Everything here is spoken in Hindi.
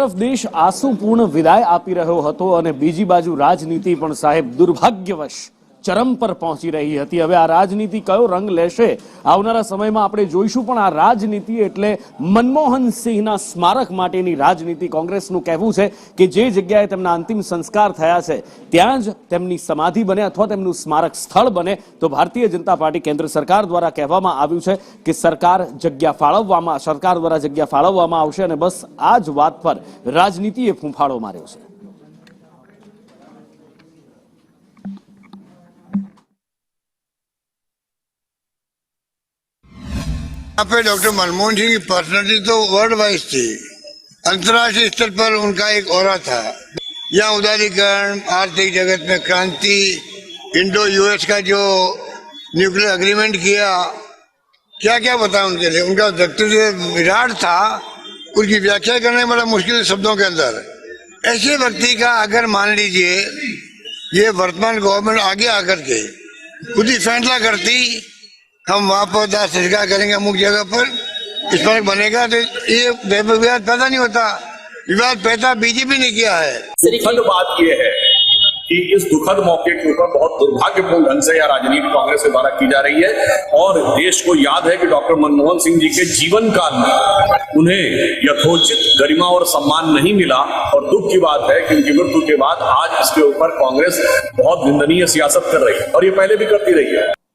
તરફ દેશ આંસુપૂર્ણ વિદાય આપી રહ્યો હતો અને બીજી બાજુ રાજનીતિ પણ સાહેબ દુર્ભાગ્યવશ ચરમ પર પહોંચી રહી હતી। હવે આ રાજનીતિ કયો રંગ લેશે આવનારા સમયમાં આપણે જોઈશું, પણ આ રાજનીતિ એટલે મનમોહન સિંહના સ્મારક માટેની રાજનીતિ। કોંગ્રેસનું કહેવું છે કે જે જગ્યાએ તેમના અંતિમ સંસ્કાર થયા છે ત્યાં જ તેમની સમાધિ બને અથવા તેમનું સ્મારક સ્થળ બને। તો ભારતીય જનતા પાર્ટી કેન્દ્ર સરકાર દ્વારા કહેવામાં આવ્યું છે કે સરકાર દ્વારા જગ્યા ફાળવવામાં આવશે અને બસ આ જ વાત પર રાજનીતિએ ફૂંફાળો માર્યો છે। यहाँ पे डॉक्टर मनमोहन सिंह की पर्सनैलिटी तो वर्ल्ड वाइज थी, अंतर्राष्ट्रीय स्तर पर उनका एक ऑरा था। यहाँ उदारीकरण, आर्थिक जगत में क्रांति, इंडो यूएस का जो न्यूक्लियर अग्रीमेंट किया, क्या क्या बताया उनके लिए। उनका व्यक्तित्व विराट था, उनकी व्याख्या करने बड़ा मुश्किल शब्दों के अंदर। ऐसे व्यक्ति का अगर मान लीजिए ये वर्तमान गवर्नमेंट आगे आकर के खुद ही फैसला करती हम वहां पर दास संस्कार करेंगे अमुक जगह पर स्मारक बनेगा, तो ये विवाद पैदा नहीं होता। विवाद पैदा बीजेपी ने किया है। दुखद बात यह है कि इस दुखद मौके के ऊपर बहुत दुर्भाग्यपूर्ण ढंग से यह राजनीति कांग्रेस के द्वारा की जा रही है और देश को याद है कि डॉक्टर मनमोहन सिंह जी के जीवन काल में उन्हें यथोचित गरिमा और सम्मान नहीं मिला और दुख की बात है कि उनकी मृत्यु के बाद आज इसके ऊपर कांग्रेस बहुत निंदनीय सियासत कर रही है और ये पहले भी करती रही है।